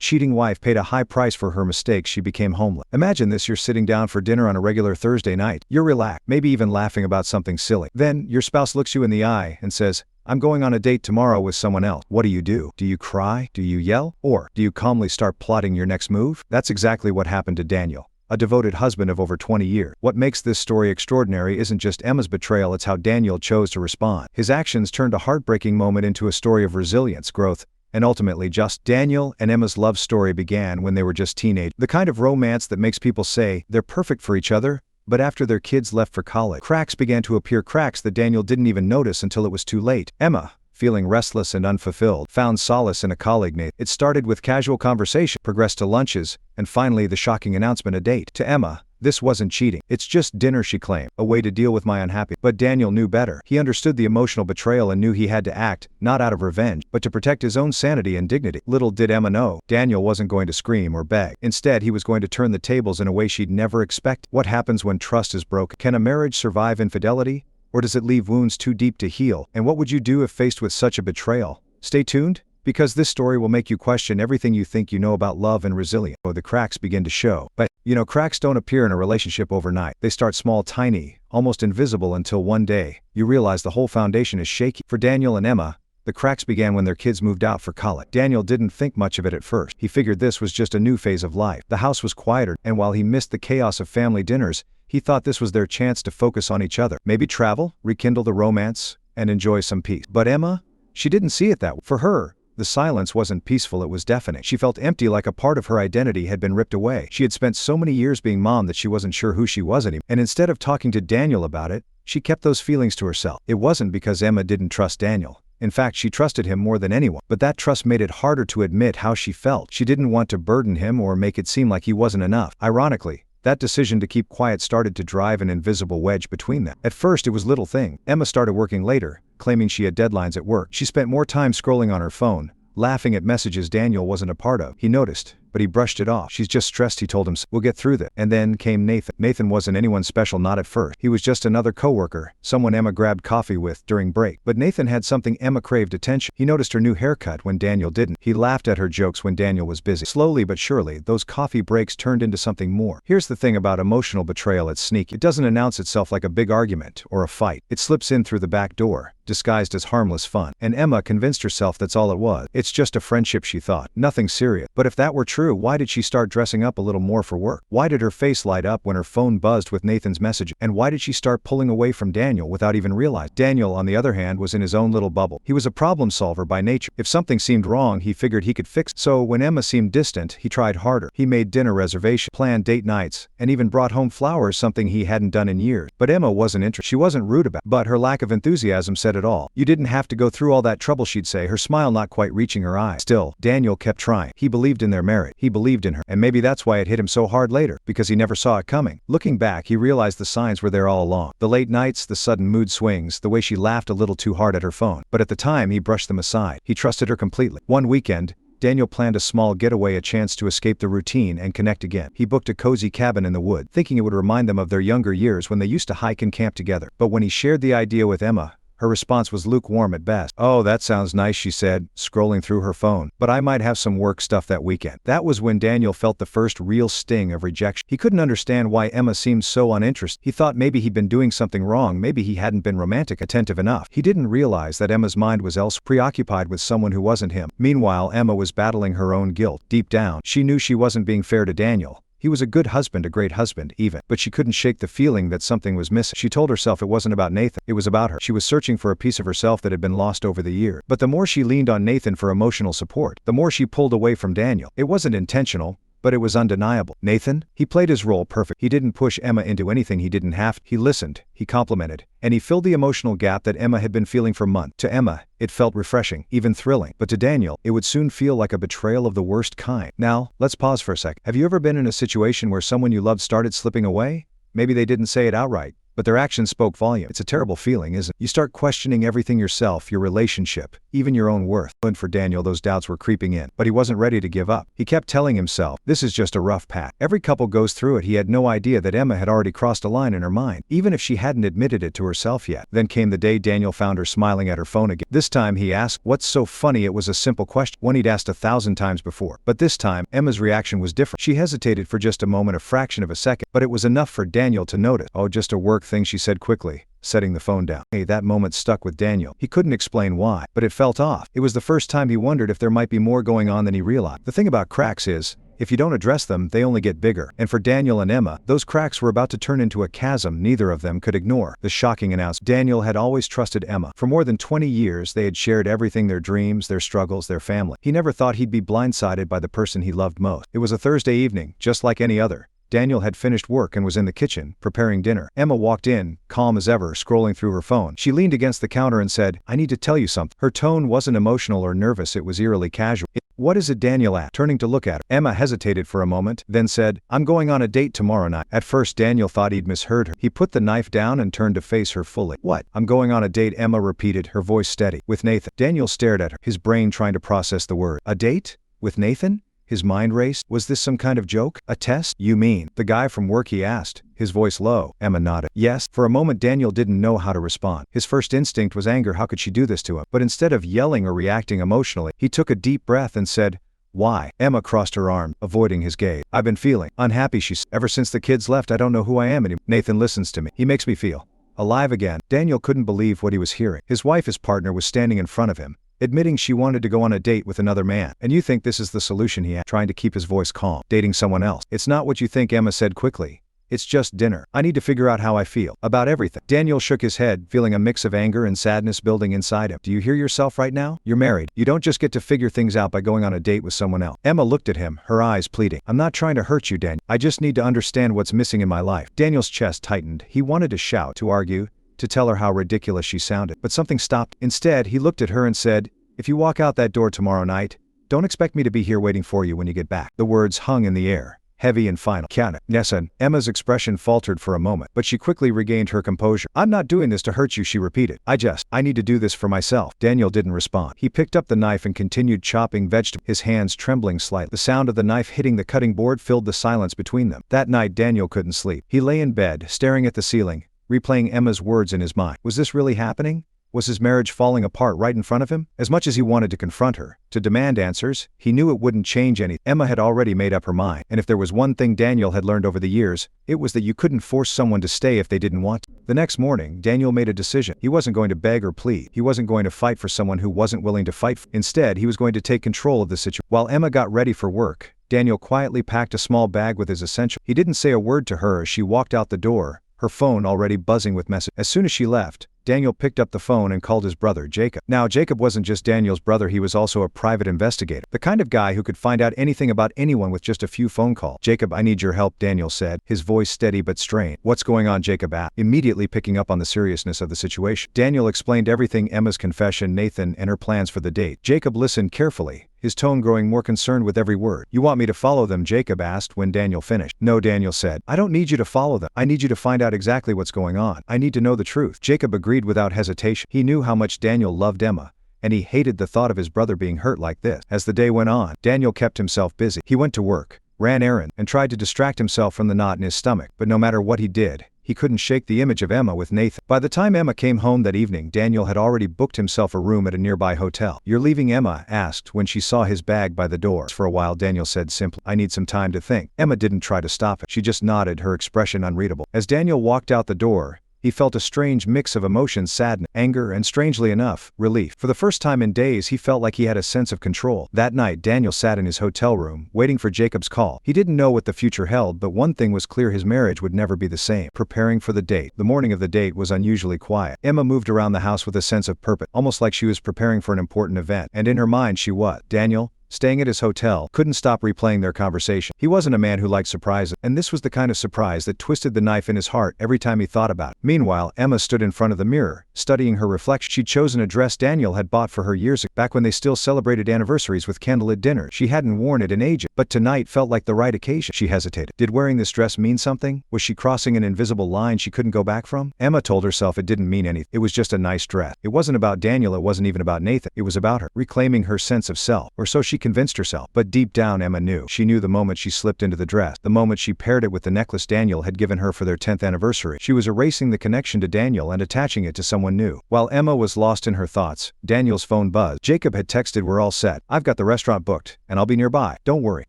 cheating wife paid a high price for her mistakes. She became homeless. Imagine this: you're sitting down for dinner on a regular Thursday night. You're relaxed, maybe even laughing about something silly. Then, your spouse looks you in the eye and says, "I'm going on a date tomorrow with someone else." What do? Do you cry? Do you yell? Or do you calmly start plotting your next move? That's exactly what happened to Daniel, a devoted husband of over 20 years. What makes this story extraordinary isn't just Emma's betrayal, it's how Daniel chose to respond. His actions turned a heartbreaking moment into a story of resilience, growth, and ultimately just. Daniel and Emma's love story began when they were just teenagers. The kind of romance that makes people say they're perfect for each other, but after their kids left for college, cracks began to appear, cracks that Daniel didn't even notice until it was too late. Emma, feeling restless and unfulfilled, found solace in a colleague, Nathan. It started with casual conversation, progressed to lunches, and finally the shocking announcement: a date. To Emma, this wasn't cheating. "It's just dinner," she claimed, "a way to deal with my unhappiness." But Daniel knew better. He understood the emotional betrayal and knew he had to act, not out of revenge, but to protect his own sanity and dignity. Little did Emma know, Daniel wasn't going to scream or beg. Instead, he was going to turn the tables in a way she'd never expected. What happens when trust is broken? Can a marriage survive infidelity? Or does it leave wounds too deep to heal? And what would you do if faced with such a betrayal? Stay tuned, because this story will make you question everything you think you know about love and resilience. The cracks begin to show. But, cracks don't appear in a relationship overnight. They start small, tiny, almost invisible, until one day, you realize the whole foundation is shaky. For Daniel and Emma, the cracks began when their kids moved out for college. Daniel didn't think much of it at first. He figured this was just a new phase of life. The house was quieter, and while he missed the chaos of family dinners, he thought this was their chance to focus on each other. Maybe travel, rekindle the romance, and enjoy some peace. But Emma, she didn't see it that way. For her, the silence wasn't peaceful, it was deafening. She felt empty, like a part of her identity had been ripped away. She had spent so many years being mom that she wasn't sure who she was anymore. And instead of talking to Daniel about it, she kept those feelings to herself. It wasn't because Emma didn't trust Daniel. In fact, she trusted him more than anyone. But that trust made it harder to admit how she felt. She didn't want to burden him or make it seem like he wasn't enough. Ironically, that decision to keep quiet started to drive an invisible wedge between them. At first, it was little thing. Emma started working later, claiming she had deadlines at work. She spent more time scrolling on her phone, laughing at messages Daniel wasn't a part of. He noticed, but he brushed it off. "She's just stressed," he told himself. "We'll get through this." And then came Nathan. Nathan wasn't anyone special, not at first. He was just another coworker, someone Emma grabbed coffee with during break. But Nathan had something: Emma craved attention. He noticed her new haircut when Daniel didn't. He laughed at her jokes when Daniel was busy. Slowly but surely, those coffee breaks turned into something more. Here's the thing about emotional betrayal: it's sneaky. It doesn't announce itself like a big argument or a fight. It slips in through the back door, disguised as harmless fun. And Emma convinced herself that's all it was. It's just a friendship, she thought. Nothing serious. But if that were true, why did she start dressing up a little more for work? Why did her face light up when her phone buzzed with Nathan's message? And why did she start pulling away from Daniel without even realizing? Daniel, on the other hand, was in his own little bubble. He was a problem solver by nature. If something seemed wrong, he figured he could fix it. So when Emma seemed distant, he tried harder. He made dinner reservations, planned date nights, and even brought home flowers, something he hadn't done in years. But Emma wasn't interested. She wasn't rude about it, but her lack of enthusiasm said it all. "You didn't have to go through all that trouble," she'd say, her smile not quite reaching her eyes. Still, Daniel kept trying. He believed in their marriage. He believed in her. And maybe that's why it hit him so hard later, because he never saw it coming. Looking back, he realized the signs were there all along. The late nights, the sudden mood swings, the way she laughed a little too hard at her phone. But at the time, he brushed them aside. He trusted her completely. One weekend, Daniel planned a small getaway, a chance to escape the routine and connect again. He booked a cozy cabin in the wood, thinking it would remind them of their younger years when they used to hike and camp together. But when he shared the idea with Emma, her response was lukewarm at best. "Oh, that sounds nice," she said, scrolling through her phone. "But I might have some work stuff that weekend." That was when Daniel felt the first real sting of rejection. He couldn't understand why Emma seemed so uninterested. He thought maybe he'd been doing something wrong, maybe he hadn't been romantic, attentive enough. He didn't realize that Emma's mind was elsewhere, preoccupied with someone who wasn't him. Meanwhile, Emma was battling her own guilt. Deep down, she knew she wasn't being fair to Daniel. He was a good husband, a great husband, even. But she couldn't shake the feeling that something was missing. She told herself it wasn't about Nathan, it was about her. She was searching for a piece of herself that had been lost over the years. But the more she leaned on Nathan for emotional support, the more she pulled away from Daniel. It wasn't intentional, but it was undeniable. Nathan? He played his role perfect. He didn't push Emma into anything he didn't have to. He listened, he complimented, and he filled the emotional gap that Emma had been feeling for months. To Emma, it felt refreshing, even thrilling. But to Daniel, it would soon feel like a betrayal of the worst kind. Now, let's pause for a sec. Have you ever been in a situation where someone you loved started slipping away? Maybe they didn't say it outright, but their actions spoke volume. It's a terrible feeling, isn't it? You start questioning everything yourself, your relationship, even your own worth. And for Daniel, those doubts were creeping in, but he wasn't ready to give up. He kept telling himself, this is just a rough patch. Every couple goes through it. He had no idea that Emma had already crossed a line in her mind, even if she hadn't admitted it to herself yet. Then came the day Daniel found her smiling at her phone again. This time he asked, what's so funny? It was a simple question, one he'd asked 1,000 times before. But this time, Emma's reaction was different. She hesitated for just a moment, a fraction of a second, but it was enough for Daniel to notice. Oh, just a work thing, she said quickly, setting the phone down. Hey, that moment stuck with Daniel. He couldn't explain why, but it felt off. It was the first time he wondered if there might be more going on than he realized. The thing about cracks is, if you don't address them, they only get bigger. And for Daniel and Emma, those cracks were about to turn into a chasm neither of them could ignore. The shocking announcement. Daniel had always trusted Emma. For more than 20 years, they had shared everything, their dreams, their struggles, their family. He never thought he'd be blindsided by the person he loved most. It was a Thursday evening, just like any other. Daniel had finished work and was in the kitchen, preparing dinner. Emma walked in, calm as ever, scrolling through her phone. She leaned against the counter and said, I need to tell you something. Her tone wasn't emotional or nervous, it was eerily casual. What is it, Daniel asked, turning to look at her. Emma hesitated for a moment, then said, I'm going on a date tomorrow night. At first Daniel thought he'd misheard her. He put the knife down and turned to face her fully. What? I'm going on a date, Emma repeated, her voice steady. With Nathan. Daniel stared at her, his brain trying to process the word. A date? With Nathan? His mind raced. Was this some kind of joke? A test? You mean the guy from work, he asked, his voice low. Emma nodded. Yes. For a moment Daniel didn't know how to respond. His first instinct was anger. How could she do this to him? But instead of yelling or reacting emotionally, he took a deep breath and said, why? Emma crossed her arms, avoiding his gaze. I've been feeling unhappy, she said. Ever since the kids left, I don't know who I am anymore. Nathan listens to me. He makes me feel alive again. Daniel couldn't believe what he was hearing. His wife, his partner, was standing in front of him, admitting she wanted to go on a date with another man. And you think this is the solution, he had, trying to keep his voice calm. Dating someone else. It's not what you think, Emma said quickly. It's just dinner. I need to figure out how I feel about everything. Daniel shook his head, feeling a mix of anger and sadness building inside him. Do you hear yourself right now? You're married. You don't just get to figure things out by going on a date with someone else. Emma looked at him, her eyes pleading. I'm not trying to hurt you, Daniel. I just need to understand what's missing in my life. Daniel's chest tightened. He wanted to shout, to argue, to tell her how ridiculous she sounded. But something stopped. Instead, he looked at her and said, if you walk out that door tomorrow night, don't expect me to be here waiting for you when you get back. The words hung in the air, heavy and final. Count it. Nessa. Emma's expression faltered for a moment, but she quickly regained her composure. I'm not doing this to hurt you, she repeated. I need to do this for myself. Daniel didn't respond. He picked up the knife and continued chopping vegetables, his hands trembling slightly. The sound of the knife hitting the cutting board filled the silence between them. That night Daniel couldn't sleep. He lay in bed, staring at the ceiling, replaying Emma's words in his mind. Was this really happening? Was his marriage falling apart right in front of him? As much as he wanted to confront her, to demand answers, he knew it wouldn't change anything. Emma had already made up her mind, and if there was one thing Daniel had learned over the years, it was that you couldn't force someone to stay if they didn't want to. The next morning, Daniel made a decision. He wasn't going to beg or plead. He wasn't going to fight for someone who wasn't willing to fight for. Instead, he was going to take control of the situation. While Emma got ready for work, Daniel quietly packed a small bag with his essentials. He didn't say a word to her as she walked out the door, her phone already buzzing with messages. As soon as she left, Daniel picked up the phone and called his brother, Jacob. Now, Jacob wasn't just Daniel's brother, he was also a private investigator. The kind of guy who could find out anything about anyone with just a few phone calls. Jacob, I need your help, Daniel said, his voice steady but strained. What's going on, Jacob asked, immediately picking up on the seriousness of the situation. Daniel explained everything, Emma's confession, Nathan, and her plans for the date. Jacob listened carefully, his tone growing more concerned with every word. You want me to follow them? Jacob asked when Daniel finished. No, Daniel said. I don't need you to follow them. I need you to find out exactly what's going on. I need to know the truth. Jacob agreed without hesitation. He knew how much Daniel loved Emma, and he hated the thought of his brother being hurt like this. As the day went on, Daniel kept himself busy. He went to work, ran errands, and tried to distract himself from the knot in his stomach. But no matter what he did, he couldn't shake the image of Emma with Nathan. By the time Emma came home that evening, Daniel had already booked himself a room at a nearby hotel. You're leaving? Emma asked when she saw his bag by the door. For a while, Daniel said simply, I need some time to think. Emma didn't try to stop him. She just nodded, her expression unreadable. As Daniel walked out the door, he felt a strange mix of emotions, sadness, anger, and strangely enough, relief. For the first time in days, he felt like he had a sense of control. That night, Daniel sat in his hotel room, waiting for Jacob's call. He didn't know what the future held, but one thing was clear: his marriage would never be the same. Preparing for the date. The morning of the date was unusually quiet. Emma moved around the house with a sense of purpose, almost like she was preparing for an important event. And in her mind she was, Daniel, staying at his hotel, couldn't stop replaying their conversation. He wasn't a man who liked surprises, and this was the kind of surprise that twisted the knife in his heart every time he thought about it. Meanwhile, Emma stood in front of the mirror, studying her reflection. She'd chosen a dress Daniel had bought for her years ago, back when they still celebrated anniversaries with candlelit dinner. She hadn't worn it in ages, but tonight felt like the right occasion. She hesitated. Did wearing this dress mean something? Was she crossing an invisible line she couldn't go back from? Emma told herself it didn't mean anything. It was just a nice dress. It wasn't about Daniel, it wasn't even about Nathan. It was about her, reclaiming her sense of self, or so she convinced herself. But deep down Emma knew. She knew the moment she slipped into the dress, the moment she paired it with the necklace Daniel had given her for their 10th anniversary. She was erasing the connection to Daniel and attaching it to someone new. While Emma was lost in her thoughts, Daniel's phone buzzed. Jacob had texted, "We're all set. I've got the restaurant booked, and I'll be nearby. Don't worry."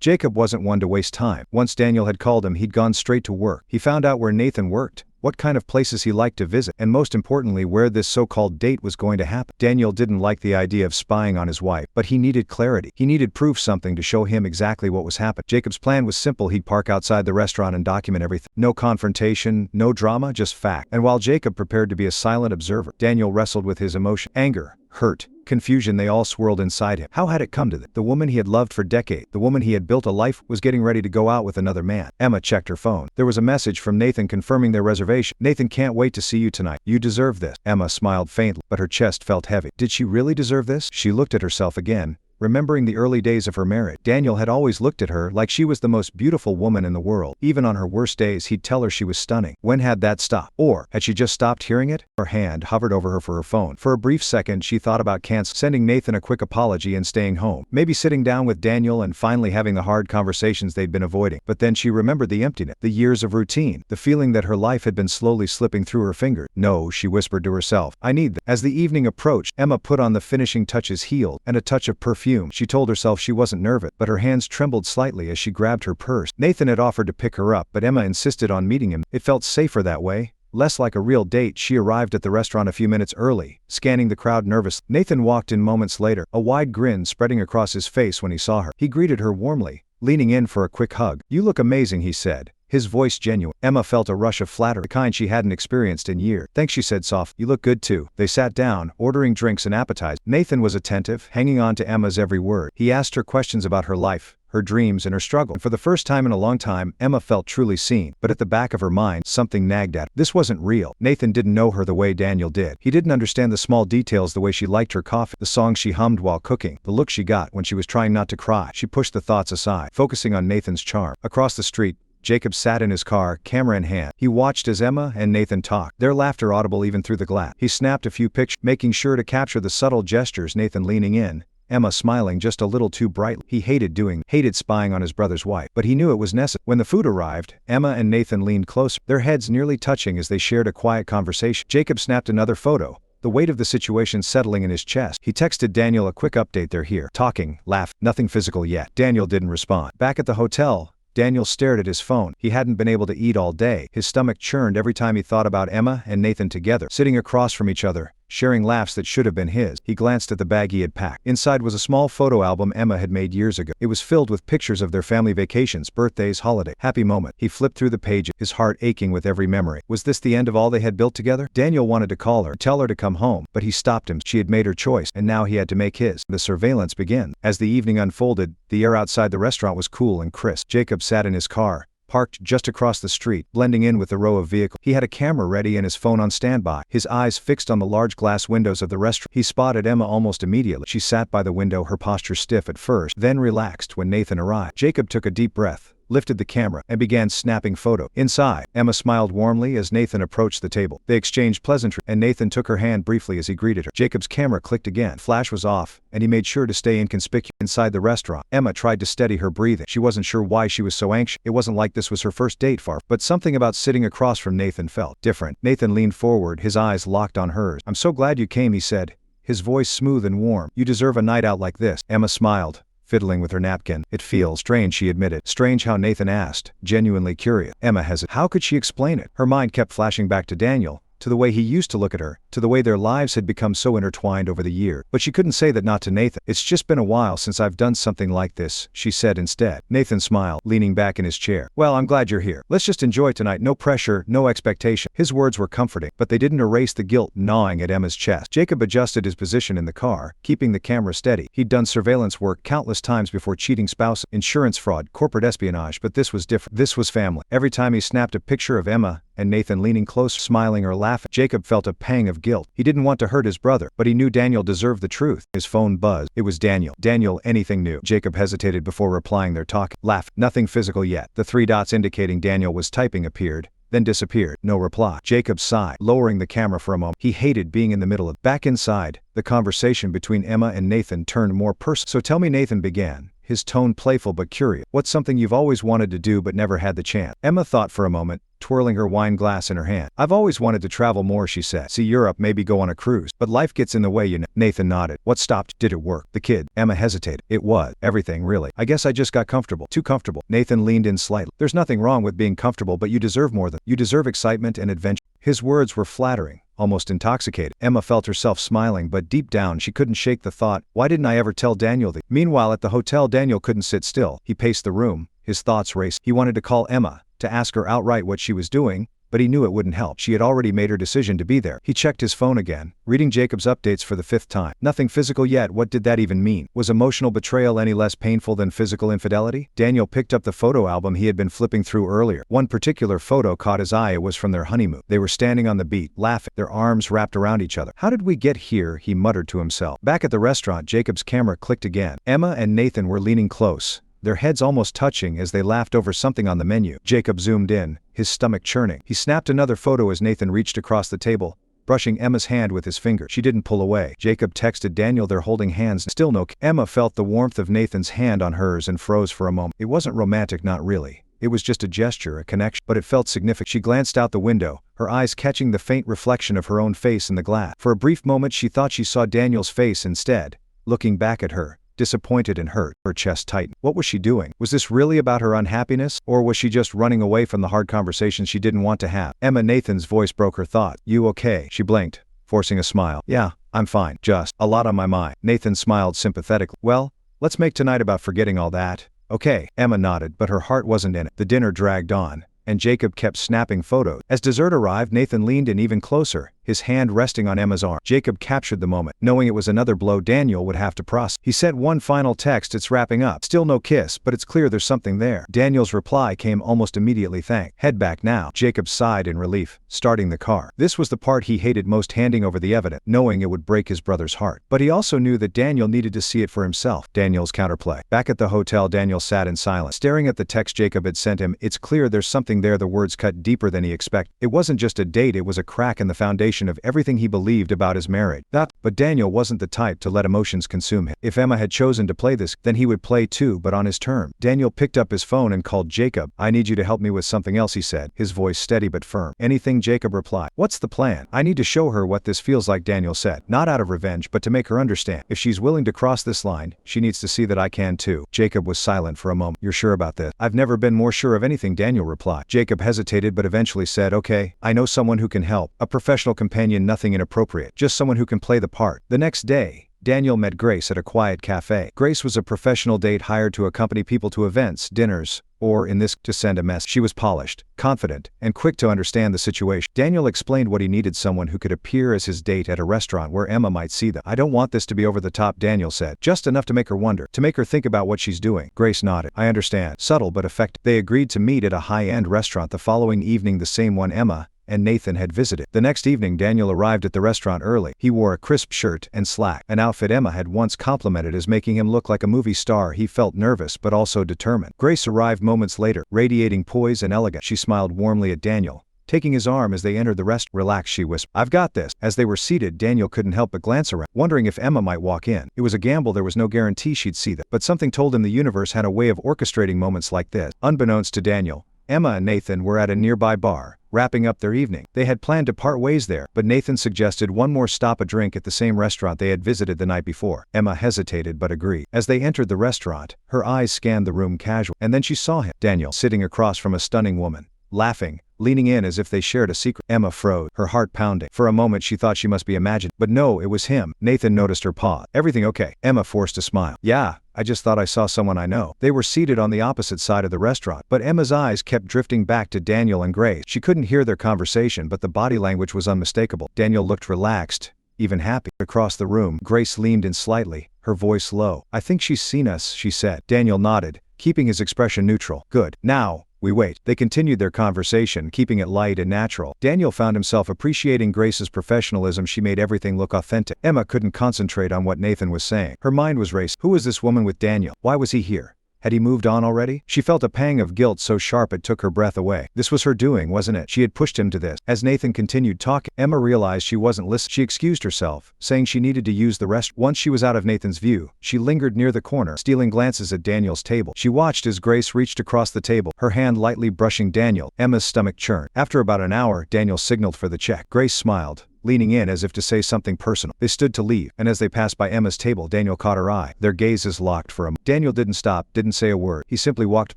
Jacob wasn't one to waste time. Once Daniel had called him, he'd gone straight to work. He found out where Nathan worked, what kind of places he liked to visit, and most importantly, where this so-called date was going to happen. Daniel didn't like the idea of spying on his wife, but he needed clarity. He needed proof, something to show him exactly what was happening. Jacob's plan was simple. He'd park outside the restaurant and document everything. No confrontation, no drama, just fact. And while Jacob prepared to be a silent observer, Daniel wrestled with his emotion. Anger, hurt, confusion, they all swirled inside him. How had it come to this? The woman he had loved for decades, the woman he had built a life, was getting ready to go out with another man. Emma checked her phone. There was a message from Nathan confirming their reservation. "Nathan can't wait to see you tonight. You deserve this." Emma smiled faintly, but her chest felt heavy. Did she really deserve this? She looked at herself again, remembering the early days of her marriage. Daniel had always looked at her like she was the most beautiful woman in the world. Even on her worst days, he'd tell her she was stunning. When had that stopped? Or had she just stopped hearing it? Her hand hovered over her for her phone. For a brief second, she thought about sending Nathan a quick apology and staying home. Maybe sitting down with Daniel and finally having the hard conversations they'd been avoiding. But then she remembered the emptiness, the years of routine, the feeling that her life had been slowly slipping through her fingers. "No," she whispered to herself. "I need that." As the evening approached, Emma put on the finishing touches, healed, and a touch of perfume. She told herself she wasn't nervous, but her hands trembled slightly as she grabbed her purse. Nathan had offered to pick her up, but Emma insisted on meeting him. It felt safer that way, less like a real date. She arrived at the restaurant a few minutes early, scanning the crowd nervously. Nathan walked in moments later, a wide grin spreading across his face when he saw her. He greeted her warmly, leaning in for a quick hug. "You look amazing," he said, his voice genuine. Emma felt a rush of flattery, the kind she hadn't experienced in years. "Thanks," she said softly. "You look good too." They sat down, ordering drinks and appetizers. Nathan was attentive, hanging on to Emma's every word. He asked her questions about her life, her dreams, and her struggle. And for the first time in a long time, Emma felt truly seen. But at the back of her mind, something nagged at her. This wasn't real. Nathan didn't know her the way Daniel did. He didn't understand the small details, the way she liked her coffee, the songs she hummed while cooking, the look she got when she was trying not to cry. She pushed the thoughts aside, focusing on Nathan's charm. Across the street, Jacob sat in his car, camera in hand. He watched as Emma and Nathan talked, their laughter audible even through the glass. He snapped a few pictures, making sure to capture the subtle gestures, Nathan leaning in, Emma smiling just a little too brightly. He hated spying on his brother's wife, but he knew it was necessary. When the food arrived, Emma and Nathan leaned closer, their heads nearly touching as they shared a quiet conversation. Jacob snapped another photo, the weight of the situation settling in his chest. He texted Daniel a quick update. "They're here. Talking, laugh, nothing physical yet." Daniel didn't respond. Back at the hotel, Daniel stared at his phone. He hadn't been able to eat all day. His stomach churned every time he thought about Emma and Nathan together, sitting across from each other, sharing laughs that should have been his. He glanced at the bag he had packed. Inside was a small photo album Emma had made years ago. It was filled with pictures of their family vacations, birthdays, holidays, happy moments. He flipped through the pages, his heart aching with every memory. Was this the end of all they had built together? Daniel wanted to call her, tell her to come home, but he stopped him. She had made her choice, and now he had to make his. The surveillance began. As the evening unfolded, the air outside the restaurant was cool and crisp. Jacob sat in his car, parked just across the street, blending in with the row of vehicles. He had a camera ready and his phone on standby, his eyes fixed on the large glass windows of the restaurant. He spotted Emma almost immediately. She sat by the window, her posture stiff at first, then relaxed when Nathan arrived. Jacob took a deep breath, lifted the camera, and began snapping photos. Inside, Emma smiled warmly as Nathan approached the table. They exchanged pleasantries, and Nathan took her hand briefly as he greeted her. Jacob's camera clicked again. Flash was off, and he made sure to stay inconspicuous. Inside the restaurant, Emma tried to steady her breathing. She wasn't sure why she was so anxious. It wasn't like this was her first date, but something about sitting across from Nathan felt different. Nathan leaned forward, his eyes locked on hers. "I'm so glad you came," he said, his voice smooth and warm. "You deserve a night out like this." Emma smiled, fiddling with her napkin. "It feels strange," she admitted. "Strange how?" Nathan asked, genuinely curious. Emma hesitated. How could she explain it? Her mind kept flashing back to Daniel, to the way he used to look at her, to the way their lives had become so intertwined over the years. But she couldn't say that not to Nathan. "It's just been a while since I've done something like this," she said instead. Nathan smiled, leaning back in his chair. "Well, I'm glad you're here. Let's just enjoy tonight. No pressure, no expectation." His words were comforting, but they didn't erase the guilt gnawing at Emma's chest. Jacob adjusted his position in the car, keeping the camera steady. He'd done surveillance work countless times before cheating spouses, insurance fraud, corporate espionage, but this was different. This was family. Every time he snapped a picture of Emma and Nathan leaning close, smiling or laughing, Jacob felt a pang of guilt. He didn't want to hurt his brother, but he knew Daniel deserved the truth. His phone buzzed. It was Daniel. "Daniel, anything new?" Jacob hesitated before replying their talk. Laugh. "Nothing physical yet." The three dots indicating Daniel was typing appeared, then disappeared. No reply. Jacob sighed, lowering the camera for a moment. He hated being in the middle of. Back inside, the conversation between Emma and Nathan turned more personal. "So tell me," Nathan began, his tone playful but curious. "What's something you've always wanted to do but never had the chance?" Emma thought for a moment, twirling her wine glass in her hand. "I've always wanted to travel more," she said. "See Europe, maybe go on a cruise. But life gets in the way, you know." Nathan nodded. "What stopped? Did it work?" "The kid." Emma hesitated. "It was. Everything, really. I guess I just got comfortable. Too comfortable." Nathan leaned in slightly. "There's nothing wrong with being comfortable, but you deserve more than. You deserve excitement and adventure." His words were flattering, almost intoxicated. Emma felt herself smiling, but deep down she couldn't shake the thought, why didn't I ever tell Daniel that? Meanwhile at the hotel, Daniel couldn't sit still. He paced the room, his thoughts raced. He wanted to call Emma, to ask her outright what she was doing, but he knew it wouldn't help. She had already made her decision to be there. He checked his phone again, reading Jacob's updates for the 5th time. Nothing physical yet. What did that even mean? Was emotional betrayal any less painful than physical infidelity? Daniel picked up the photo album he had been flipping through earlier. One particular photo caught his eye. It was from their honeymoon. They were standing on the beach, laughing, their arms wrapped around each other. "How did we get here?" he muttered to himself. Back at the restaurant, Jacob's camera clicked again. Emma and Nathan were leaning close, their heads almost touching as they laughed over something on the menu. Jacob zoomed in, his stomach churning. He snapped another photo as Nathan reached across the table, brushing Emma's hand with his finger. She didn't pull away. Jacob texted Daniel. They're holding hands. Still no. Emma felt the warmth of Nathan's hand on hers and froze for a moment. It wasn't romantic, not really. It was just a gesture, a connection, but it felt significant. She glanced out the window, her eyes catching the faint reflection of her own face in the glass. For a brief moment she thought she saw Daniel's face instead, looking back at her, disappointed and hurt. Her chest tightened. What was she doing? Was this really about her unhappiness, or was she just running away from the hard conversations she didn't want to have? Emma. Nathan's voice broke her thought. "You okay?" She blinked, forcing a smile. "Yeah, I'm fine. Just a lot on my mind." Nathan smiled sympathetically. "Well, let's make tonight about forgetting all that, okay?" Emma nodded, but her heart wasn't in it. The dinner dragged on, and Jacob kept snapping photos. As dessert arrived, Nathan leaned in even closer, his hand resting on Emma's arm. Jacob captured the moment, knowing it was another blow Daniel would have to process. He sent one final text. "It's wrapping up. Still no kiss, but it's clear there's something there." Daniel's reply came almost immediately. "Thanks. Head back now." Jacob sighed in relief, starting the car. This was the part he hated most, handing over the evidence, knowing it would break his brother's heart. But he also knew that Daniel needed to see it for himself. Daniel's counterplay. Back at the hotel, Daniel sat in silence, staring at the text Jacob had sent him. "It's clear there's something there." The words cut deeper than he expected. It wasn't just a date, it was a crack in the foundation of everything he believed about his marriage. But Daniel wasn't the type to let emotions consume him. If Emma had chosen to play this, then he would play too, but on his terms. Daniel picked up his phone and called Jacob. "I need you to help me with something else," he said, his voice steady but firm. "Anything?" Jacob replied. "What's the plan?" "I need to show her what this feels like," Daniel said. "Not out of revenge, but to make her understand. If she's willing to cross this line, she needs to see that I can too." Jacob was silent for a moment. "You're sure about this?" "I've never been more sure of anything," Daniel replied. Jacob hesitated but eventually said, "Okay, I know someone who can help. A professional companion, nothing inappropriate. Just someone who can play the part." The next day, Daniel met Grace at a quiet cafe. Grace was a professional date hired to accompany people to events, dinners, or in this, to send a message. She was polished, confident, and quick to understand the situation. Daniel explained what he needed: someone who could appear as his date at a restaurant where Emma might see them. "I don't want this to be over the top," Daniel said. "Just enough to make her wonder, to make her think about what she's doing." Grace nodded. "I understand." Subtle but effective. They agreed to meet at a high-end restaurant the following evening, the same one Emma and Nathan had visited. The next evening, Daniel arrived at the restaurant early. He wore a crisp shirt and slack, an outfit Emma had once complimented as making him look like a movie star. He felt nervous but also determined. Grace arrived moments later, radiating poise and elegance. She smiled warmly at Daniel, taking his arm as they entered the restaurant. "Relax," she whispered. "I've got this." As they were seated, Daniel couldn't help but glance around, wondering if Emma might walk in. It was a gamble. There was no guarantee she'd see them, but something told him the universe had a way of orchestrating moments like this. Unbeknownst to Daniel, Emma and Nathan were at a nearby bar, wrapping up their evening. They had planned to part ways there, but Nathan suggested one more stop, a drink at the same restaurant they had visited the night before. Emma hesitated but agreed. As they entered the restaurant, her eyes scanned the room casually, and then she saw him, Daniel, sitting across from a stunning woman, laughing, leaning in as if they shared a secret. Emma froze, her heart pounding. For a moment she thought she must be imagining, but no, it was him. Nathan noticed her pause. "Everything okay?" Emma forced a smile. "Yeah, I just thought I saw someone I know." They were seated on the opposite side of the restaurant, but Emma's eyes kept drifting back to Daniel and Grace. She couldn't hear their conversation, but the body language was unmistakable. Daniel looked relaxed, even happy. Across the room, Grace leaned in slightly, her voice low. "I think she's seen us," she said. Daniel nodded, keeping his expression neutral. "Good. Now, we wait." They continued their conversation, keeping it light and natural. Daniel found himself appreciating Grace's professionalism. She made everything look authentic. Emma couldn't concentrate on what Nathan was saying. Her mind was racing. Who was this woman with Daniel? Why was he here? Had he moved on already? She felt a pang of guilt so sharp it took her breath away. This was her doing, wasn't it? She had pushed him to this. As Nathan continued talking, Emma realized she wasn't listening. She excused herself, saying she needed to use the restroom. Once she was out of Nathan's view, she lingered near the corner, stealing glances at Daniel's table. She watched as Grace reached across the table, her hand lightly brushing Daniel. Emma's stomach churned. After about an hour, Daniel signaled for the check. Grace smiled, leaning in as if to say something personal. They stood to leave, and as they passed by Emma's table, Daniel caught her eye. Their gazes locked for a moment. Daniel didn't stop, didn't say a word. He simply walked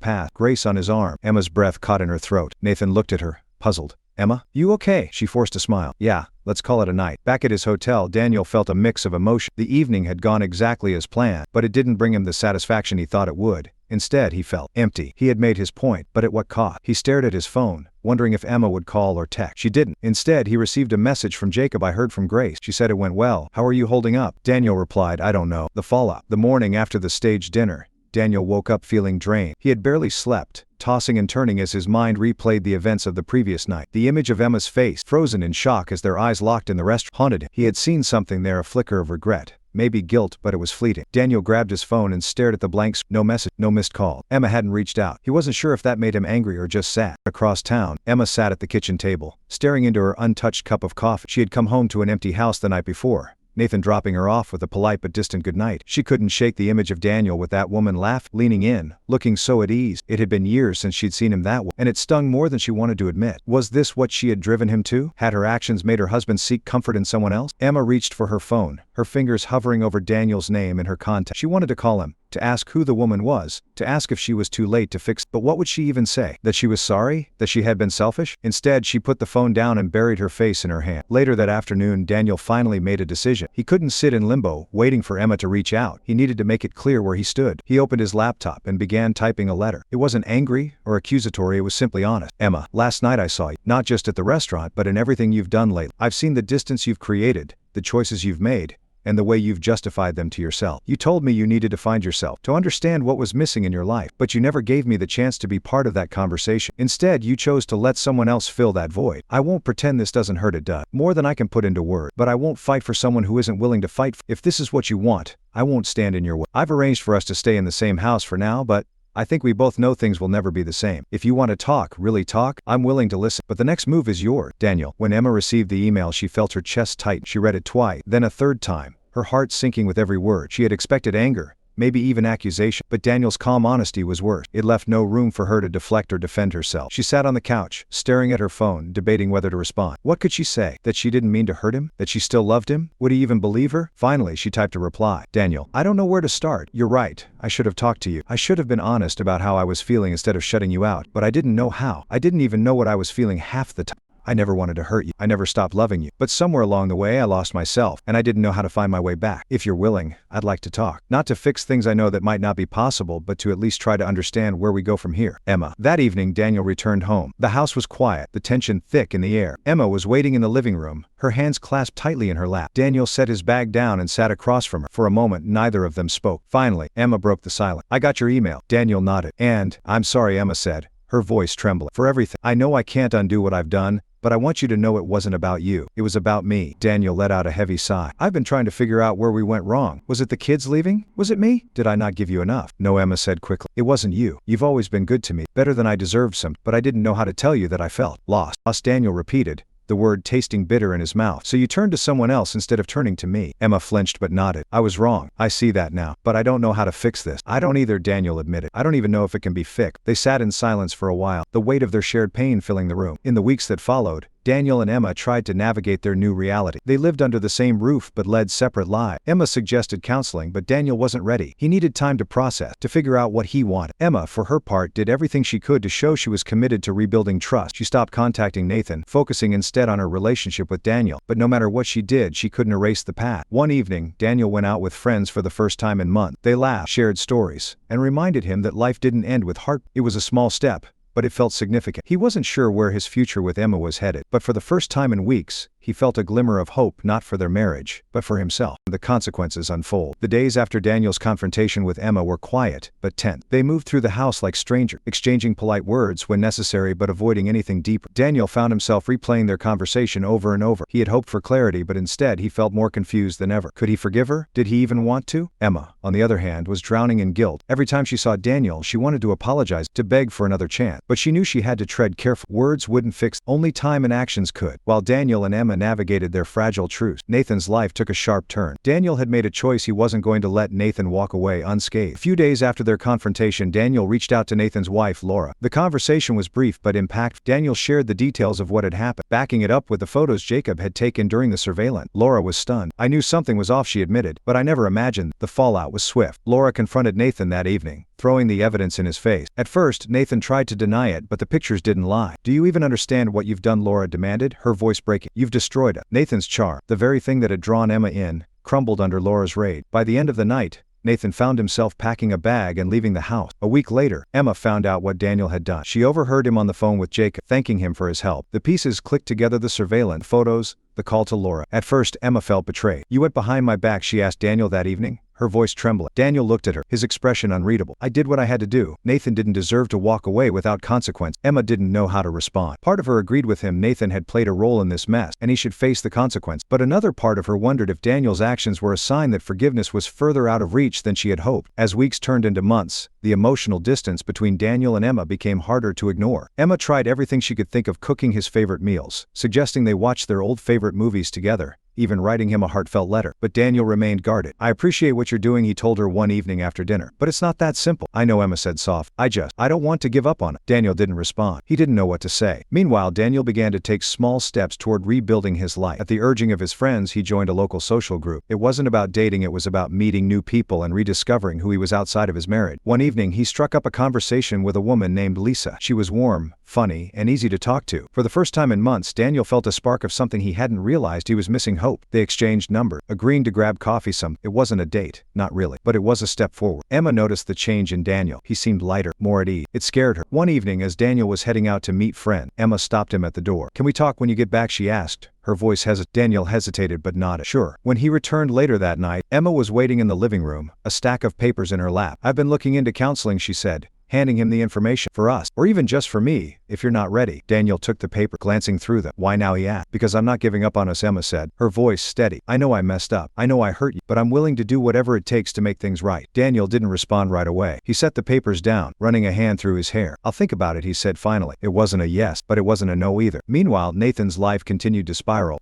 past, Grace on his arm. Emma's breath caught in her throat. Nathan looked at her, puzzled. "Emma, you okay?" She forced a smile. "Yeah, let's call it a night." Back at his hotel, Daniel felt a mix of emotion. The evening had gone exactly as planned, but it didn't bring him the satisfaction he thought it would. Instead, he felt empty. He had made his point, but at what cost? He stared at his phone, wondering if Emma would call or text. She didn't. Instead, he received a message from Jacob. "I heard from Grace. She said it went well. How are you holding up?" Daniel replied, "I don't know." The fallout. The morning after the staged dinner, Daniel woke up feeling drained. He had barely slept, tossing and turning as his mind replayed the events of the previous night. The image of Emma's face, frozen in shock as their eyes locked in the restaurant, haunted him. He had seen something there, a flicker of regret. Maybe guilt, but it was fleeting. Daniel grabbed his phone and stared at the blank screen. No message, no missed call. Emma hadn't reached out. He wasn't sure if that made him angry or just sad. Across town, Emma sat at the kitchen table, staring into her untouched cup of coffee. She had come home to an empty house the night before, Nathan dropping her off with a polite but distant goodnight. She couldn't shake the image of Daniel with that woman laughing, leaning in, looking so at ease. It had been years since she'd seen him that way, and it stung more than she wanted to admit. Was this what she had driven him to? Had her actions made her husband seek comfort in someone else? Emma reached for her phone, her fingers hovering over Daniel's name in her contacts. She wanted to call him, to ask who the woman was, to ask if she was too late to fix. But what would she even say? That she was sorry? That she had been selfish? Instead, she put the phone down and buried her face in her hand. Later that afternoon, Daniel finally made a decision. He couldn't sit in limbo, waiting for Emma to reach out. He needed to make it clear where he stood. He opened his laptop and began typing a letter. It wasn't angry or accusatory, it was simply honest. "Emma, last night I saw you, not just at the restaurant, but in everything you've done lately. I've seen the distance you've created, the choices you've made, and the way you've justified them to yourself. You told me you needed to find yourself, to understand what was missing in your life, but you never gave me the chance to be part of that conversation. Instead, you chose to let someone else fill that void. I won't pretend this doesn't hurt, it does, more than I can put into words, but I won't fight for someone who isn't willing to fight for. If this is what you want, I won't stand in your way. I've arranged for us to stay in the same house for now, but I think we both know things will never be the same. If you want to talk, really talk, I'm willing to listen, but the next move is yours." Daniel. When Emma received the email, she felt her chest tighten. She read it twice, then a third time, her heart sinking with every word. She had expected anger, maybe even accusation, but Daniel's calm honesty was worse. It left no room for her to deflect or defend herself. She sat on the couch, staring at her phone, debating whether to respond. What could she say? That she didn't mean to hurt him? That she still loved him? Would he even believe her? Finally, she typed a reply. "Daniel, I don't know where to start. You're right. I should have talked to you. I should have been honest about how I was feeling instead of shutting you out, but I didn't know how. I didn't even know what I was feeling half the time. I never wanted to hurt you. I never stopped loving you. But somewhere along the way I lost myself, and I didn't know how to find my way back. If you're willing, I'd like to talk. Not to fix things I know that might not be possible, but to at least try to understand where we go from here." Emma. That evening, Daniel returned home. The house was quiet, the tension thick in the air. Emma was waiting in the living room, her hands clasped tightly in her lap. Daniel set his bag down and sat across from her. For a moment, neither of them spoke. Finally, Emma broke the silence. "I got your email." Daniel nodded. "And, I'm sorry," Emma said, her voice trembling, "for everything. I know I can't undo what I've done, but I want you to know it wasn't about you. It was about me." Daniel let out a heavy sigh. "I've been trying to figure out where we went wrong. Was it the kids leaving? Was it me? Did I not give you enough?" "No," Emma said quickly. "It wasn't you. You've always been good to me, better than I deserved some, but I didn't know how to tell you that I felt lost." Lost, Daniel repeated, the word tasting bitter in his mouth. "So you turned to someone else instead of turning to me?" Emma flinched but nodded. "I was wrong. I see that now. But I don't know how to fix this." "I don't either," Daniel admitted. "I don't even know if it can be fixed." They sat in silence for a while, the weight of their shared pain filling the room. In the weeks that followed, Daniel and Emma tried to navigate their new reality. They lived under the same roof but led separate lives. Emma suggested counseling, but Daniel wasn't ready. He needed time to process, to figure out what he wanted. Emma, for her part, did everything she could to show she was committed to rebuilding trust. She stopped contacting Nathan, focusing instead on her relationship with Daniel. But no matter what she did, she couldn't erase the past. One evening, Daniel went out with friends for the first time in months. They laughed, shared stories, and reminded him that life didn't end with heart. It was a small step, but it felt significant. He wasn't sure where his future with Emma was headed, but for the first time in weeks, he felt a glimmer of hope, not for their marriage, but for himself. The consequences unfold. The days after Daniel's confrontation with Emma were quiet, but tense. They moved through the house like strangers, exchanging polite words when necessary but avoiding anything deeper. Daniel found himself replaying their conversation over and over. He had hoped for clarity, but instead he felt more confused than ever. Could he forgive her? Did he even want to? Emma, on the other hand, was drowning in guilt. Every time she saw Daniel, she wanted to apologize, to beg for another chance. But she knew she had to tread carefully. Words wouldn't fix, only time and actions could. While Daniel and Emma navigated their fragile truce, Nathan's life took a sharp turn. Daniel had made a choice. He wasn't going to let Nathan walk away unscathed. A few days after their confrontation, Daniel reached out to Nathan's wife, Laura. The conversation was brief but impactful. Daniel shared the details of what had happened, backing it up with the photos Jacob had taken during the surveillance. Laura was stunned. "I knew something was off," she admitted, "but I never imagined." The fallout was swift. Laura confronted Nathan that evening, throwing the evidence in his face. At first, Nathan tried to deny it, but the pictures didn't lie. "Do you even understand what you've done?" Laura demanded, her voice breaking. "You've destroyed it." Nathan's charm, the very thing that had drawn Emma in, crumbled under Laura's rage. By the end of the night, Nathan found himself packing a bag and leaving the house. A week later, Emma found out what Daniel had done. She overheard him on the phone with Jacob, thanking him for his help. The pieces clicked together: the surveillance photos, the call to Laura. At first, Emma felt betrayed. "You went behind my back?" she asked Daniel that evening, her voice trembling. Daniel looked at her, his expression unreadable. "I did what I had to do." Nathan didn't deserve to walk away without consequence. Emma didn't know how to respond. Part of her agreed with him. Nathan had played a role in this mess, and he should face the consequence. But another part of her wondered if Daniel's actions were a sign that forgiveness was further out of reach than she had hoped. As weeks turned into months, the emotional distance between Daniel and Emma became harder to ignore. Emma tried everything she could think of: cooking his favorite meals, suggesting they watch their old favorite movies together, even writing him a heartfelt letter. But Daniel remained guarded. "I appreciate what you're doing," he told her one evening after dinner. "But it's not that simple." "I know," Emma said soft. I don't want to give up on it." Daniel didn't respond. He didn't know what to say. Meanwhile, Daniel began to take small steps toward rebuilding his life. At the urging of his friends, he joined a local social group. It wasn't about dating, it was about meeting new people and rediscovering who he was outside of his marriage. One evening, he struck up a conversation with a woman named Lisa. She was warm, funny, and easy to talk to. For the first time in months, Daniel felt a spark of something he hadn't realized he was missing: hope. They exchanged numbers, agreeing to grab coffee some. It wasn't a date, not really, but it was a step forward. Emma noticed the change in Daniel. He seemed lighter, more at ease. It scared her. One evening, as Daniel was heading out to meet friends, Emma stopped him at the door. "Can we talk when you get back?" she asked. Her voice hesitated. Daniel hesitated but nodded. "Sure." When he returned later that night, Emma was waiting in the living room, a stack of papers in her lap. "I've been looking into counseling," she said, handing him the information. "For us, or even just for me, if you're not ready." Daniel took the paper, glancing through them. "Why now?" he asked. "Because I'm not giving up on us," Emma said, her voice steady. "I know I messed up. I know I hurt you, but I'm willing to do whatever it takes to make things right." Daniel didn't respond right away. He set the papers down, running a hand through his hair. "I'll think about it," he said finally. It wasn't a yes, but it wasn't a no either. Meanwhile, Nathan's life continued to spiral.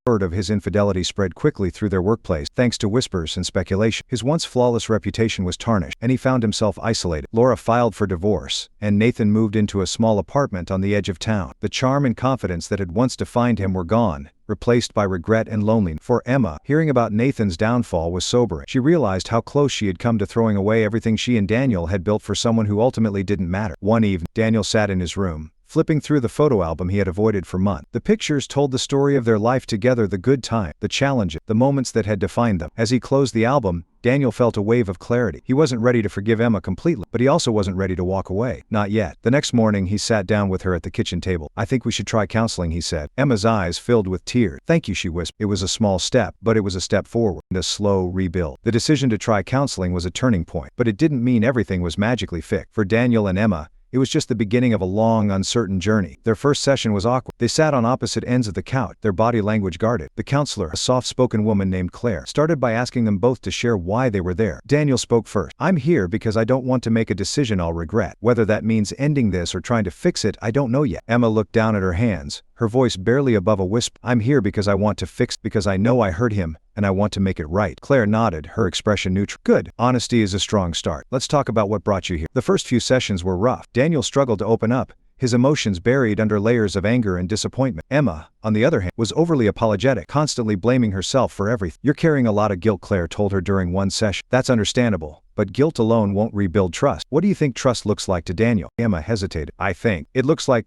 Word of his infidelity spread quickly through their workplace, thanks to whispers and speculation. His once flawless reputation was tarnished, and he found himself isolated. Laura filed for divorce, and Nathan moved into a small apartment on the edge of town. The charm and confidence that had once defined him were gone, replaced by regret and loneliness. For Emma, hearing about Nathan's downfall was sobering. She realized how close she had come to throwing away everything she and Daniel had built for someone who ultimately didn't matter. One evening, Daniel sat in his room, flipping through the photo album he had avoided for months. The pictures told the story of their life together: the good times, the challenges, the moments that had defined them. As he closed the album, Daniel felt a wave of clarity. He wasn't ready to forgive Emma completely, but he also wasn't ready to walk away. Not yet. The next morning, he sat down with her at the kitchen table. "I think we should try counseling," he said. Emma's eyes filled with tears. "Thank you," she whispered. It was a small step, but it was a step forward, and a slow rebuild. The decision to try counseling was a turning point, but it didn't mean everything was magically fixed. For Daniel and Emma, it was just the beginning of a long, uncertain journey. Their first session was awkward. They sat on opposite ends of the couch, their body language guarded. The counselor, a soft-spoken woman named Claire, started by asking them both to share why they were there. Daniel spoke first. "I'm here because I don't want to make a decision I'll regret. Whether that means ending this or trying to fix it, I don't know yet." Emma looked down at her hands, her voice barely above a whisper. "I'm here because I want to fix, because I know I hurt him, and I want to make it right." Claire nodded, her expression neutral. "Good. Honesty is a strong start. Let's talk about what brought you here." The first few sessions were rough. Daniel struggled to open up, his emotions buried under layers of anger and disappointment. Emma, on the other hand, was overly apologetic, constantly blaming herself for everything. "You're carrying a lot of guilt," Claire told her during one session. "That's understandable. But guilt alone won't rebuild trust. What do you think trust looks like to Daniel?" Emma hesitated. "I think it looks like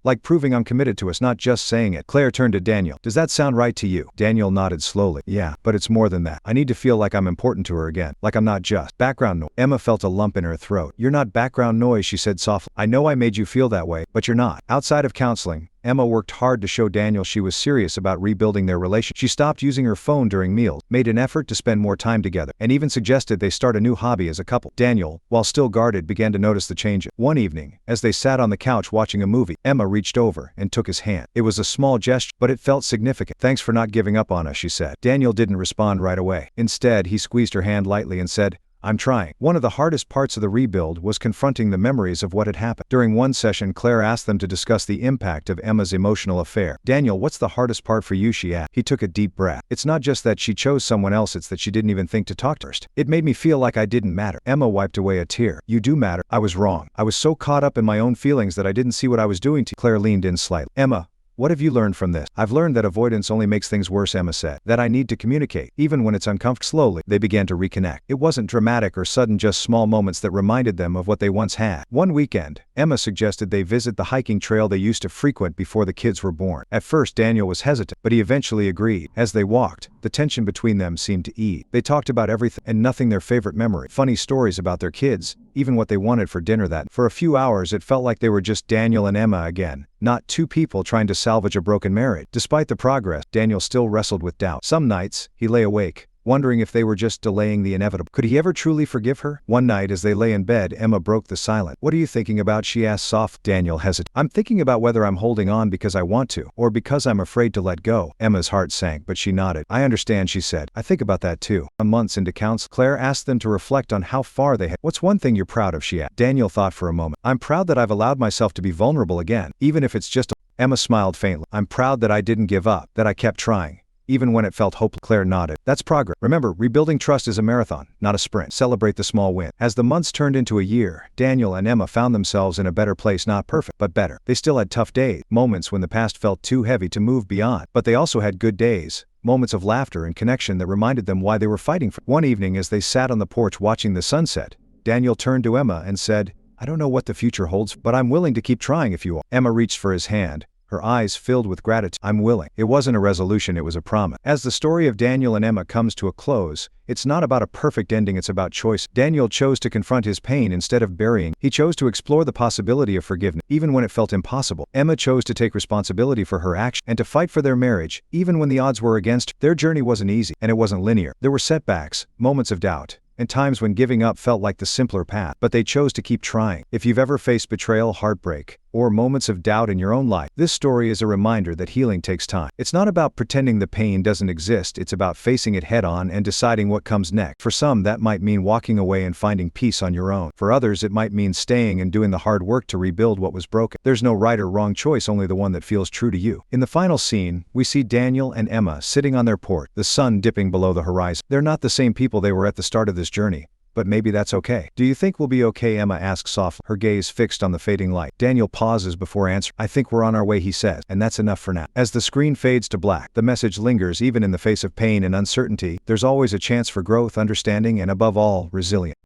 like proving I'm committed to us, not just saying it." Claire turned to Daniel. "Does that sound right to you?" Daniel nodded slowly. "Yeah, but it's more than that. I need to feel like I'm important to her again, like I'm not just background noise." Emma felt a lump in her throat. "You're not background noise," she said softly. "I know I made you feel that way, but you're not." Outside of counseling, Emma worked hard to show Daniel she was serious about rebuilding their relationship. She stopped using her phone during meals, made an effort to spend more time together, and even suggested they start a new hobby as a couple. Daniel, while still guarded, began to notice the changes. One evening, as they sat on the couch watching a movie, Emma reached over and took his hand. It was a small gesture, but it felt significant. "Thanks for not giving up on us," she said. Daniel didn't respond right away. Instead, he squeezed her hand lightly and said, "I'm trying." One of the hardest parts of the rebuild was confronting the memories of what had happened. During one session, Claire asked them to discuss the impact of Emma's emotional affair. "Daniel, what's the hardest part for you?" she asked. He took a deep breath. "It's not just that she chose someone else, it's that she didn't even think to talk to us. It made me feel like I didn't matter." Emma wiped away a tear. "You do matter. I was wrong. I was so caught up in my own feelings that I didn't see what I was doing to you." Claire leaned in slightly. "Emma, what have you learned from this?" "I've learned that avoidance only makes things worse," Emma said. "That I need to communicate, even when it's uncomfortable." Slowly, they began to reconnect. It wasn't dramatic or sudden, just small moments that reminded them of what they once had. One weekend, Emma suggested they visit the hiking trail they used to frequent before the kids were born. At first, Daniel was hesitant, but he eventually agreed. As they walked, the tension between them seemed to ease. They talked about everything and nothing, their favorite memory, funny stories about their kids, even what they wanted for dinner that. For a few hours, it felt like they were just Daniel and Emma again, not two people trying to salvage a broken marriage. Despite the progress, Daniel still wrestled with doubt. Some nights, he lay awake, wondering if they were just delaying the inevitable. Could he ever truly forgive her? One night, as they lay in bed, Emma broke the silence. "What are you thinking about?" she asked softly. Daniel hesitated. "I'm thinking about whether I'm holding on because I want to, or because I'm afraid to let go." Emma's heart sank, but she nodded. "I understand," she said. "I think about that too." Months into counsel, Claire asked them to reflect on how far they had. "What's one thing you're proud of?" she asked. Daniel thought for a moment. "I'm proud that I've allowed myself to be vulnerable again, even if it's just a..." Emma smiled faintly. "I'm proud that I didn't give up, that I kept trying, even when it felt hopeless." Claire nodded. "That's progress. Remember, rebuilding trust is a marathon, not a sprint. Celebrate the small win." As the months turned into a year, Daniel and Emma found themselves in a better place, not perfect, but better. They still had tough days, moments when the past felt too heavy to move beyond, but they also had good days, moments of laughter and connection that reminded them why they were fighting for. One evening, as they sat on the porch watching the sunset, Daniel turned to Emma and said, "I don't know what the future holds, but I'm willing to keep trying if you are." Emma reached for his hand, her eyes filled with gratitude. "I'm willing." It wasn't a resolution, it was a promise. As the story of Daniel and Emma comes to a close, it's not about a perfect ending, it's about choice. Daniel chose to confront his pain instead of burying. He chose to explore the possibility of forgiveness, even when it felt impossible. Emma chose to take responsibility for her actions and to fight for their marriage, even when the odds were against her. Their journey wasn't easy, and it wasn't linear. There were setbacks, moments of doubt, and times when giving up felt like the simpler path, but they chose to keep trying. If you've ever faced betrayal, heartbreak, or moments of doubt in your own life, this story is a reminder that healing takes time. It's not about pretending the pain doesn't exist, it's about facing it head on and deciding what comes next. For some, that might mean walking away and finding peace on your own. For others, it might mean staying and doing the hard work to rebuild what was broken. There's no right or wrong choice, only the one that feels true to you. In the final scene, we see Daniel and Emma sitting on their porch, the sun dipping below the horizon. They're not the same people they were at the start of this journey, but maybe that's okay. "Do you think we'll be okay?" Emma asks softly, her gaze fixed on the fading light. Daniel pauses before answering. "I think we're on our way," he says, "and that's enough for now." As the screen fades to black, the message lingers. Even in the face of pain and uncertainty, there's always a chance for growth, understanding, and above all, resilience.